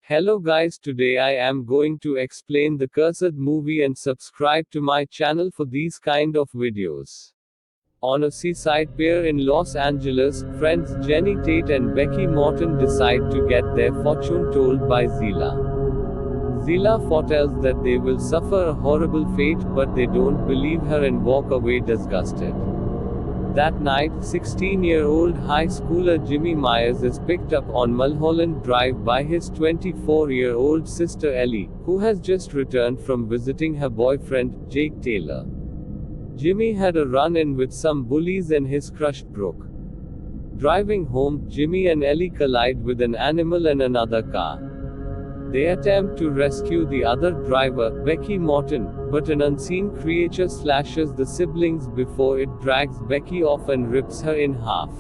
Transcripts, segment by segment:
Hello guys, today I am going to explain the cursed movie and subscribe to my channel for these kind of videos. On a seaside pier in Los Angeles, friends Jenny Tate and Becky Morton decide to get their fortune told by Zila. Zila foretells that they will suffer a horrible fate, but they don't believe her and walk away disgusted. That night, 16-year-old high schooler Jimmy Myers is picked up on Mulholland Drive by his 24-year-old sister Ellie, who has just returned from visiting her boyfriend, Jake Taylor. Jimmy had a run-in with some bullies and his crush Brooke. Driving home, Jimmy and Ellie collide with an animal and another car. They attempt to rescue the other driver, Becky Morton, but an unseen creature slashes the siblings before it drags Becky off and rips her in half.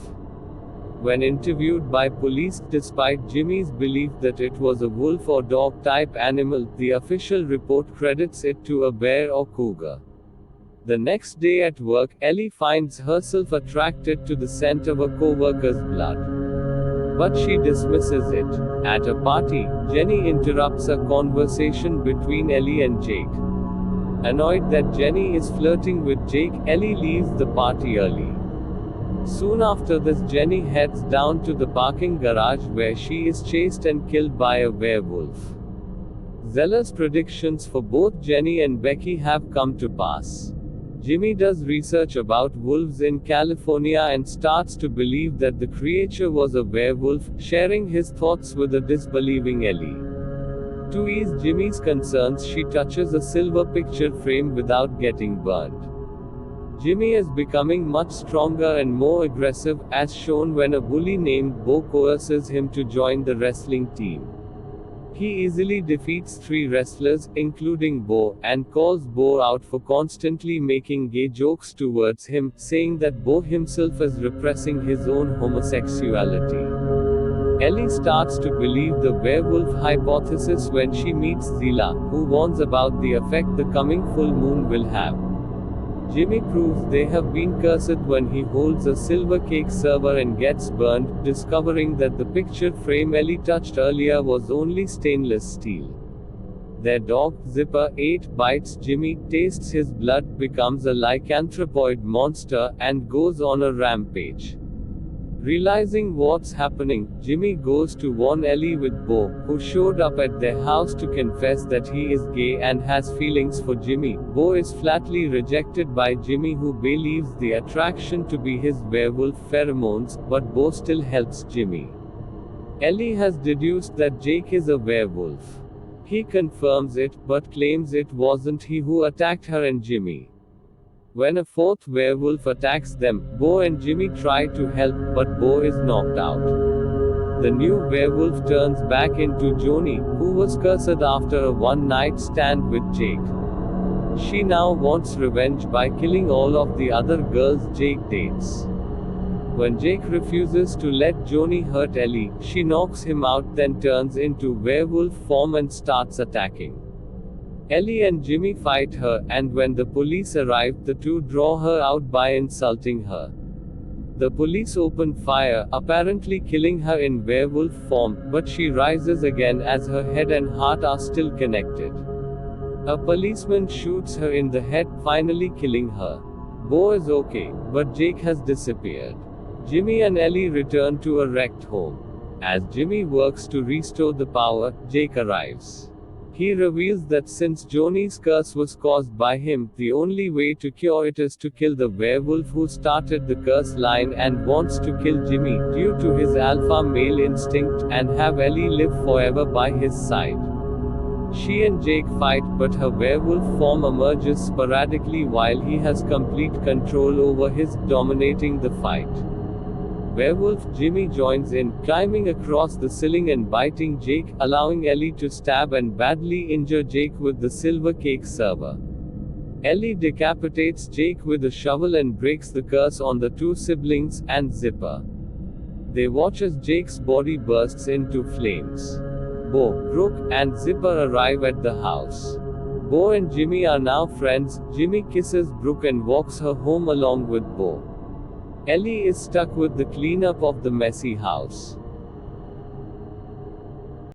When interviewed by police, despite Jimmy's belief that it was a wolf or dog-type animal, the official report credits it to a bear or cougar. The next day at work, Ellie finds herself attracted to the scent of a co-worker's blood. But she dismisses it. At a party, Jenny interrupts a conversation between Ellie and Jake. Annoyed that Jenny is flirting with Jake, Ellie leaves the party early. Soon after this, Jenny heads down to the parking garage where she is chased and killed by a werewolf. Zealous predictions for both Jenny and Becky have come to pass. Jimmy does research about wolves in California and starts to believe that the creature was a werewolf, sharing his thoughts with a disbelieving Ellie. To ease Jimmy's concerns, she touches a silver picture frame without getting burned. Jimmy is becoming much stronger and more aggressive, as shown when a bully named Bo coerces him to join the wrestling team. He easily defeats 3 wrestlers, including Bo, and calls Bo out for constantly making gay jokes towards him, saying that Bo himself is repressing his own homosexuality. Ellie starts to believe the werewolf hypothesis when she meets Zila, who warns about the effect the coming full moon will have. Jimmy proves they have been cursed when he holds a silver cake server and gets burned, discovering that the picture frame Ellie touched earlier was only stainless steel. Their dog, Zipper, 8, bites Jimmy, tastes his blood, becomes a lycanthropoid monster, and goes on a rampage. Realizing what's happening, Jimmy goes to warn Ellie with Bo, who showed up at their house to confess that he is gay and has feelings for Jimmy. Bo is flatly rejected by Jimmy, who believes the attraction to be his werewolf pheromones, but Bo still helps Jimmy. Ellie has deduced that Jake is a werewolf. He confirms it, but claims it wasn't he who attacked her and Jimmy. When a 4th werewolf attacks them, Bo and Jimmy try to help, but Bo is knocked out. The new werewolf turns back into Joni, who was cursed after a one-night stand with Jake. She now wants revenge by killing all of the other girls Jake dates. When Jake refuses to let Joni hurt Ellie, she knocks him out, then turns into werewolf form and starts attacking. Ellie and Jimmy fight her, and when the police arrive, the two draw her out by insulting her. The police open fire, apparently killing her in werewolf form, but she rises again as her head and heart are still connected. A policeman shoots her in the head, finally killing her. Bo is okay, but Jake has disappeared. Jimmy and Ellie return to a wrecked home. As Jimmy works to restore the power, Jake arrives. He reveals that since Joni's curse was caused by him, the only way to cure it is to kill the werewolf who started the curse line and wants to kill Jimmy, due to his alpha male instinct, and have Ellie live forever by his side. She and Jake fight, but her werewolf form emerges sporadically while he has complete control over his, dominating the fight. Werewolf Jimmy joins in, climbing across the ceiling and biting Jake, allowing Ellie to stab and badly injure Jake with the silver cake server. Ellie decapitates Jake with a shovel and breaks the curse on the 2 siblings, and Zipper. They watch as Jake's body bursts into flames. Bo, Brooke, and Zipper arrive at the house. Bo and Jimmy are now friends. Jimmy kisses Brooke and walks her home along with Bo. Ellie is stuck with the cleanup of the messy house.